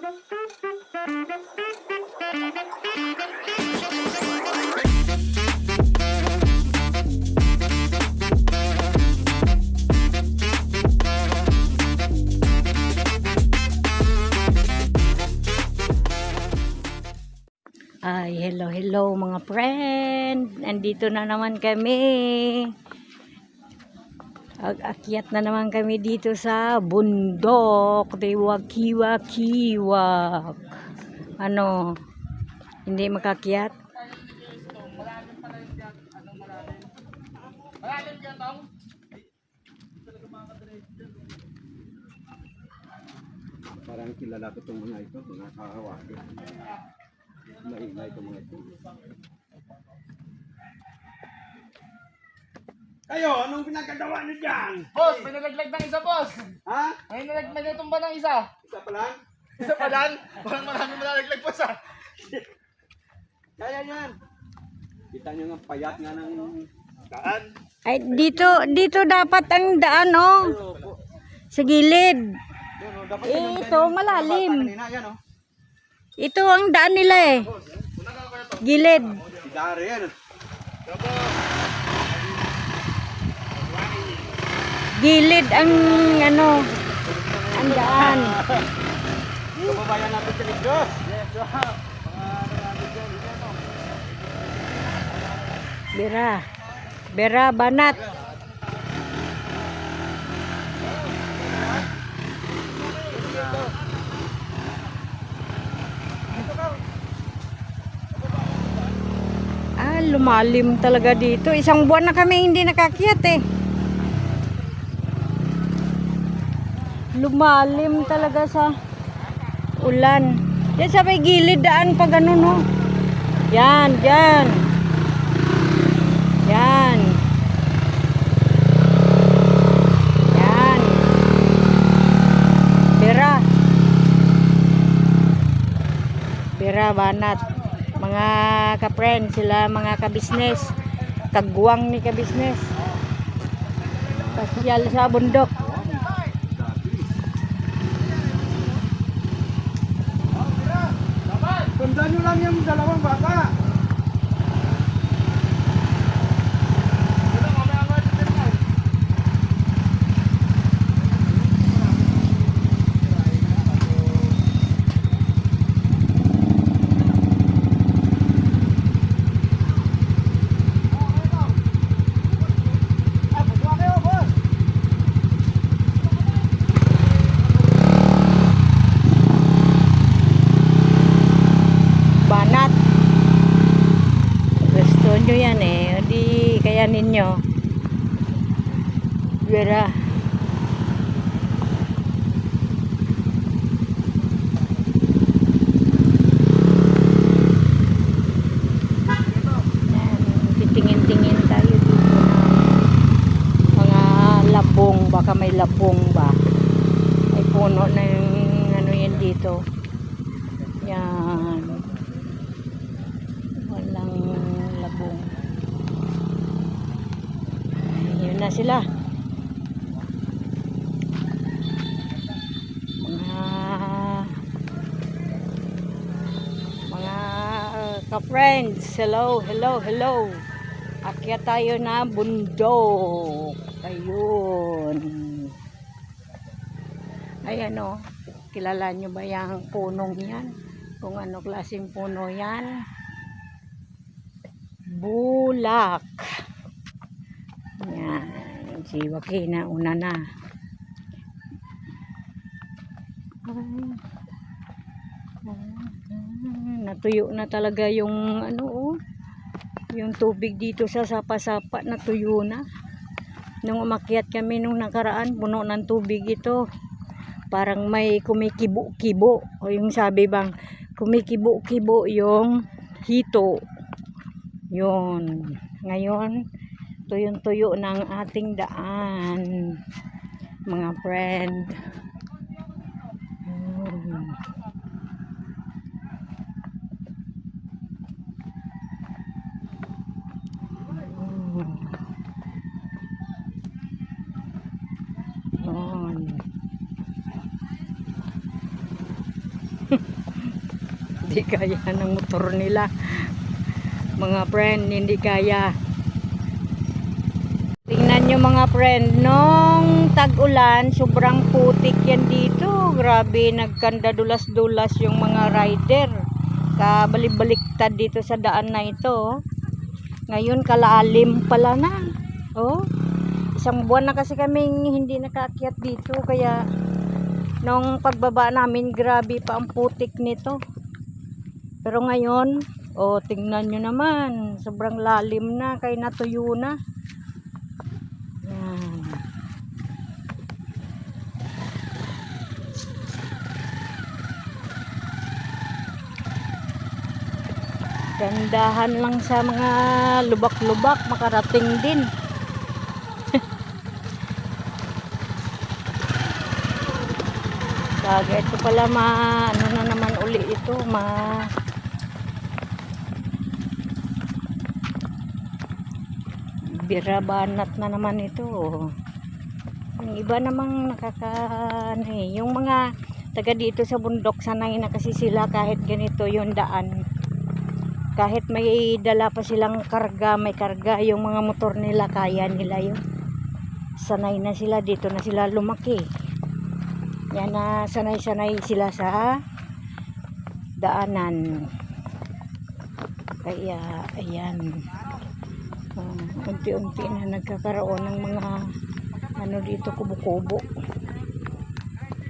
Ay, hello mga friend. Nandito na naman kami. Akyat na naman kami dito sa bundok. Kiwak. Ano? Hindi makakyat? Parang kilala ko itong mga ito, mga kahawaki. Maingay itong mga ito. Kayo, anong pinagkagawa niyo dyan? Boss, may nalaglag ng isa, boss. Ha? May natumba ng isa. Isa pa lang? Isa pa lang? Parang maraming malalaglag, boss, ah. Kaya yan. Kita nyo nga payat nga ng daan. Ay, dito dapat ang daan, oh. Sa gilid. Ito, malalim. Kanina, yan, oh. Ito ang daan nila eh. Gilid. Si Dari yan. Gilid ang ano, ang daan. Kababayan natin sa Ligos. Yes, Bera Banat. Lumalim talaga dito. Isang buwan na kami hindi nakakyat eh. Lumalim talaga sa ulan. Yan sa may gilid daan pa ganun, no? Yan. Yan. Yan. Bera Banat. Mga ka-friend sila, mga ka-business. Kagwang ni ka-business. Pasyal sa bundok. Sundan nyo lang yung dalawang bata. Nyo yan eh, di kaya ninyo. Bera. Titingin-tingin tayo dito na mga labong, baka may labong ba. May puno ng ano yan dito. Yan. Walang labong. Ayun na sila. Mga ka-friends. Hello. Akyat tayo na bundok. Ayun. Ayan o. Kilala nyo ba yung punong yan? Kung ano klaseng puno yan? Bulak. Yan. Si Wakina, una na. Natuyo na talaga yung ano, oh. Yung tubig dito sa sapa-sapa, natuyo na. Nung umakyat kami nung nakaraan, puno ng tubig ito. Parang may kumikibo-kibo. O yung sabi bang, kumikibo-kibo yung hito. Yun. Ngayon, tuyong-tuyo ng ating daan. Mga friend. Yun. Yun. Hindi kaya ng motor nila. Mga friend, hindi kaya. Tingnan nyo mga friend, nung tag-ulan, sobrang putik yan dito. Grabe, nagkanda dulas-dulas yung mga rider. Kabalik-baliktad dito sa daan na ito. Ngayon, kalaalim pala na. Oh, isang buwan na kasi kaming hindi nakaakyat dito. Kaya, nung pagbaba namin, grabe pa ang putik nito. Pero ngayon, oh, tingnan nyo naman. Sobrang lalim na, kaya natuyo na. Yan. Gandahan lang sa mga lubak-lubak, makarating din. Bagay ito pala ano na naman uli ito, birabanat na naman ito. Yung iba namang yung mga taga dito sa bundok, sanay na kasi sila kahit ganito yung daan. Kahit may dala pa silang karga, may karga yung mga motor nila, kaya nila yun. Sanay na sila, dito na sila lumaki. Yan na, sanay-sanay sila sa daanan. Kaya, ayan. Unti-unti na nagkakaroon ng mga ano dito, kubo-kubo.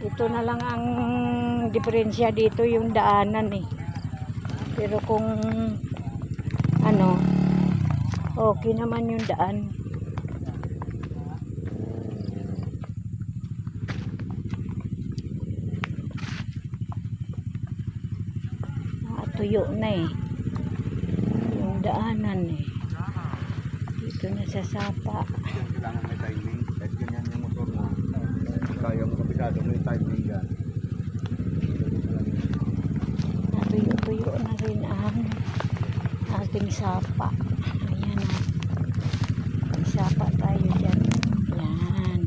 Ito na lang ang diferensya dito, yung daanan eh. Pero kung ano, okay naman yung daan. Tuyo na eh yung daanan eh. Dito na sa sapa. Kailangan may timing. Kahit ganyan yung motor na kaya mo kabisado may timing yan. Natuyo-tuyo na rin ang ating sapa. Ayan na. May sapa tayo dyan. Yan.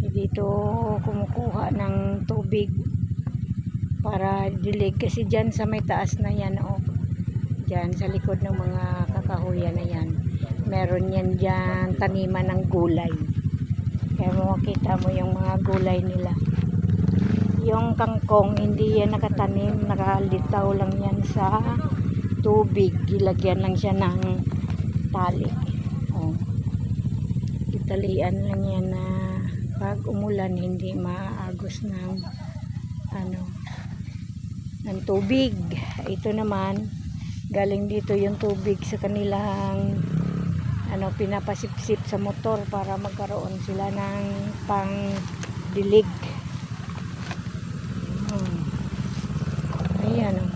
Dito kumukuha ng tubig para dilig kasi dyan sa may taas na yan, oh, dyan sa likod ng mga kakahuyan na yan, meron yan dyan taniman ng gulay, kaya makikita mo yung mga gulay nila. Yung kangkong hindi yan nakatanim, nakalitaw lang yan sa tubig, gilagyan lang siya ng tali, oh, italian lang yan na pag umulan hindi maagos ng ng tubig. Ito naman galing dito yung tubig sa kanilang pinapasipsip sa motor para magkaroon sila ng pang dilig. Ayan o.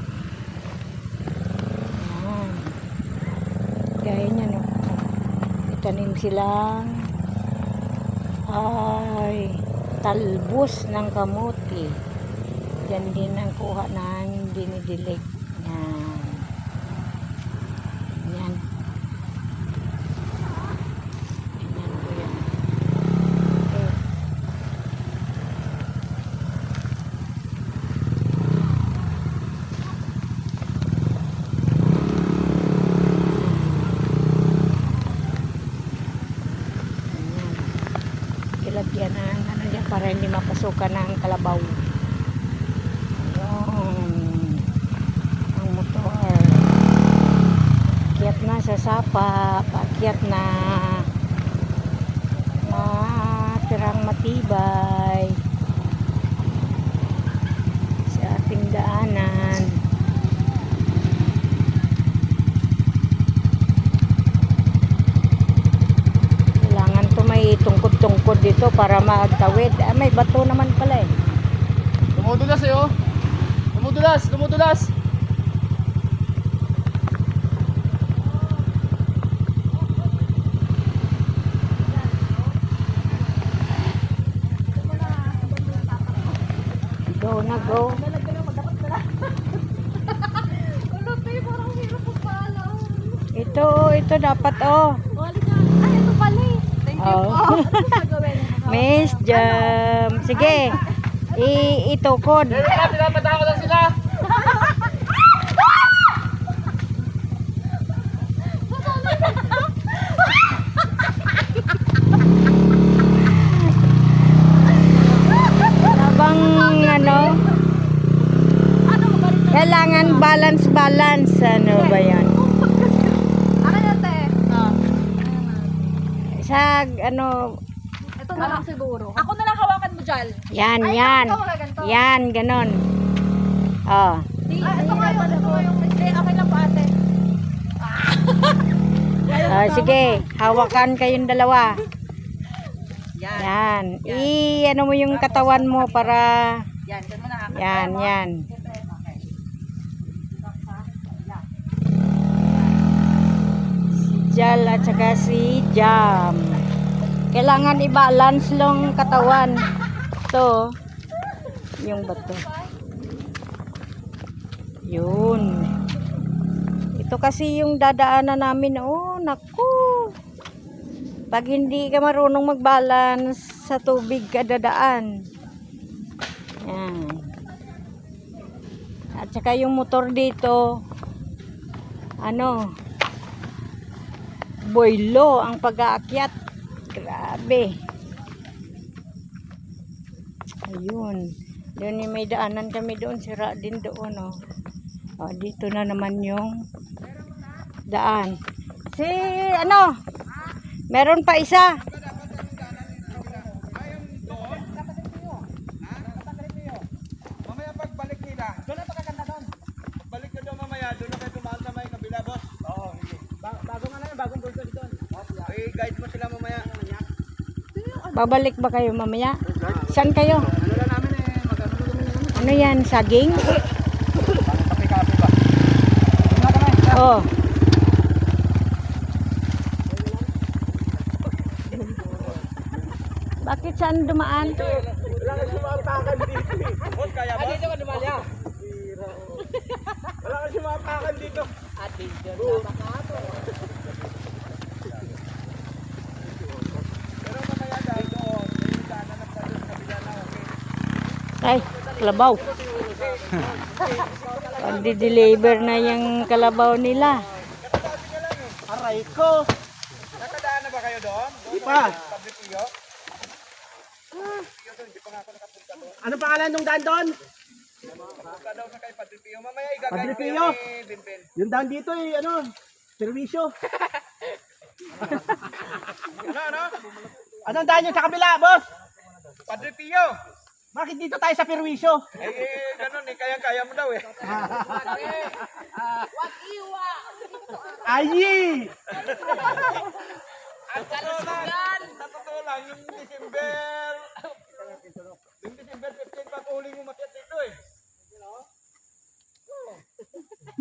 Ayan. Gaya niya no. Itanim silang talbos ng kamote. Yan din ang kuha ng dinidilig. Yan. Yan. Yan po yan. Okay. Yan. Ilagyan ng yan para hindi mapasukan ng kalabaw. Sa sapa, paakyat na matirang matibay sa ating daanan. Kailangan to may tungkod-tungkod dito para magtawid. May bato naman pala eh. Dumudulas eh oh. Dumudulas, dumudulas. Go na, go. Ito dapat oh. Ay, ito pala eh. Thank you Oh. po. Miss Jam. Sige. Itukod. Pinapatako lang sila. Kailangan balance. Ano ba yan? Ano na, te? Sa, ano, Ito na lang siguro. Ako na lang hawakan mo dyan. yan. Ikaw wala ganito. Yan, ganon. Oh. Ito nga yung hindi. Okay lang po, ate. Sige, hawakan kayong dalawa. Yan. Ano mo yung katawan mo para... Yan, dyan mo na. Yan. Si Jal at saka si Jam. Kailangan i-balance lang katawan. Ito, yung bato. Yun. Ito kasi yung dadaanan namin. Oh, naku. Pag hindi ka marunong mag-balance sa tubig ka dadaan. Yan. At saka yung motor dito, ano, boylo ang pag-aakyat. Grabe. Ayun. Doon may daanan kami doon. Sira din doon, oh. Oh, dito na naman yung daan. Ano? Meron pa isa. Mamaya pagbalik nila, doon na pagkakanta doon. Balik na doon mamaya, doon na kayo tumaan sa may kabila, boss. Oo, hindi. Bagong ano yun, bagong bulto dito. Okay, guide mo sila mamaya. Babalik ba kayo mamaya? Saan kayo? Ano lang namin magano namin namin. Ano yan? Saging? Kape-kape ba? Doon na kami. Oh. Bakit saan dumaan? Wala ka sumapakan dito eh. Boss, kaya ba? Dito ka dumalya. Wala ka sumapakan dito. Pero mamaya dahil doon, may daanan ng doon sa kabila na, okay? Ay, kalabaw. Pag-deliver na yung kalabaw nila. Aray ko. Nakadaan na ba kayo doon? Di pa. Padre-Pio? Ano pangalan nung daan doon? Punta daw sa kay Padre-Pio. Mamaya igagay Padre ko Pio? ni Binben. Yung daan dito servisyo. Ano? Anong daan yun sa kabila, boss? Padre-Pio! Bakit dito tayo sa perwisyo? Ganun eh. Kaya-kaya mo daw eh. Ayi! Sa totoo lang, yung December 15 pa huling umakyat dito eh.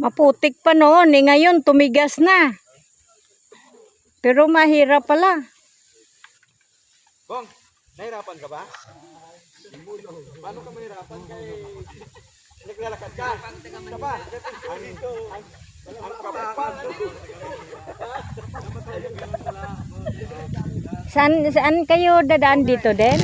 Maputik pa noon. Ngayon, tumigas na. Pero mahirap pala. Bong, nahirapan ka ba? Paano ka mahirapan kay naglalakad ka? Ka ba? Dito. Ang kapal. Saan kayo dadaan dito din?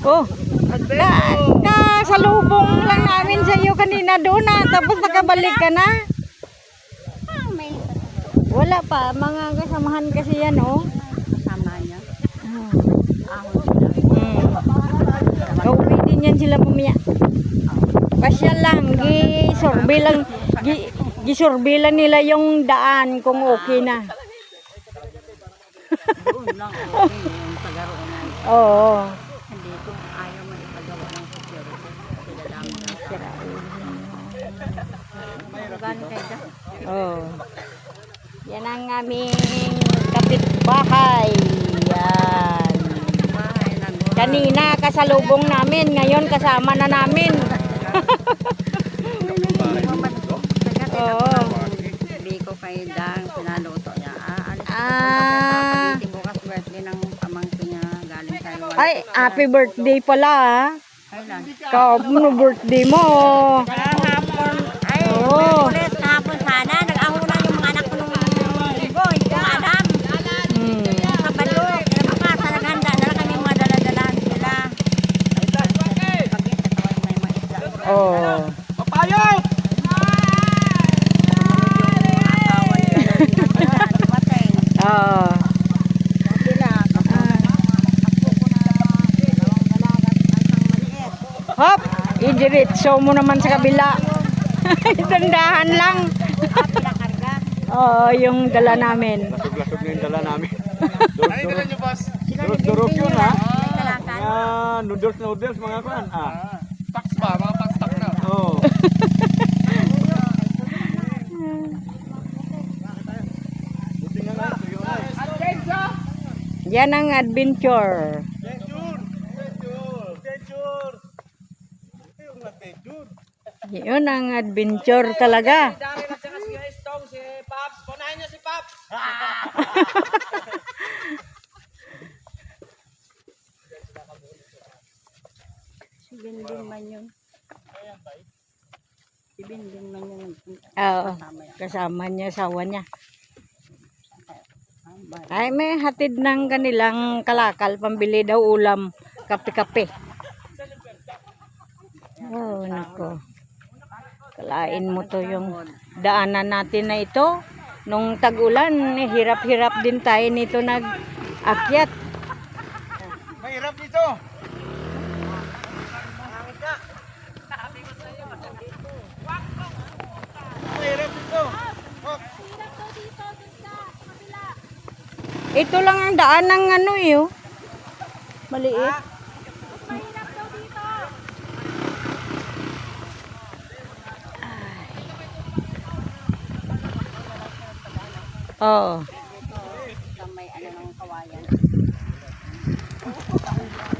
Oh, salubong lang namin sa iyo kanina doon na, tapos nakabalik ka na. Wala pa, mga kasamahan kasi yan, oh. Sama niya. Uuwi din yan sila mamaya. Pasya lang, gisurbilan nila yung daan kung okay na. Doon lang, okay. Yung tagaroon na. Oo. Hindi ko ayaw mo ipagawa ng security. Pinadami lang. Gano'n kayo dyan? Oh. Yan ang aming kapitbahay. Yan. Bahay lang. Kanina kasalubong namin, ngayon kasama na namin. Oo. Hindi ko kayo dang pinaluto niya. Ah. Bukas birthday ng pamangkin niya. Galing kayo. Ay, happy birthday pala, ah. Kailan? Ano birthday mo? Kahapon. Ay, Oo. ulit kahapon sana. Nag-ahuna yung mga anak ko nung boy. Yung Adam. Sa Balok. Bukas, naghanda na lang kami mga dala-dalaan sila. Oh. Papayo! Oh. Hop! Idiretso mo naman sa kabila. Dandahan lang. Pinakarga. Oo, yung dala namin. Lasog-lasog na yung dala namin. Ano yung dala nyo, boss? Durog-durog yun, ha? May talakan. Mga noodles, mga kuhan. Pax ba? Mga pax-pack na. Oo. Buti nga nga, tuyo na. Yan ang adventure. Yun ang adventure talaga. Daryl at saka si Stong, si Paps. Punahin niyo si Paps. Si Binding man yun. Si Binding man yun. Oo, kasama niya, asawa niya. Ay, may hatid ng kanilang kalakal, pambili daw ulam, kape-kape. Oh, nako. Kalain mo to yung daanan natin na ito. Nung tag-ulan, hirap-hirap din tayo nito nag-akyat. Mahirap dito. Mahirap dito. Ito lang ang daan ng ano eh. Maliit. Oo. Sa may ano ng kawayan.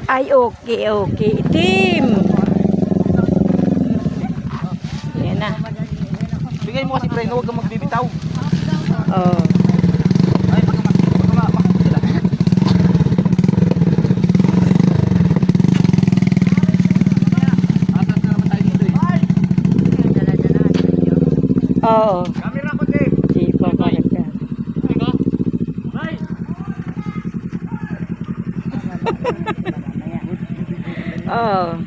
Ay, okay. Team! Yan na. Bigay mo kasi preno, huwag kang magbibitaw. Oo. Ay, pagkamakot sila. Atas na naman tayo dito eh. Dala-dala. Oo. Camera ko, Dave. Di pa correct yan. Oo.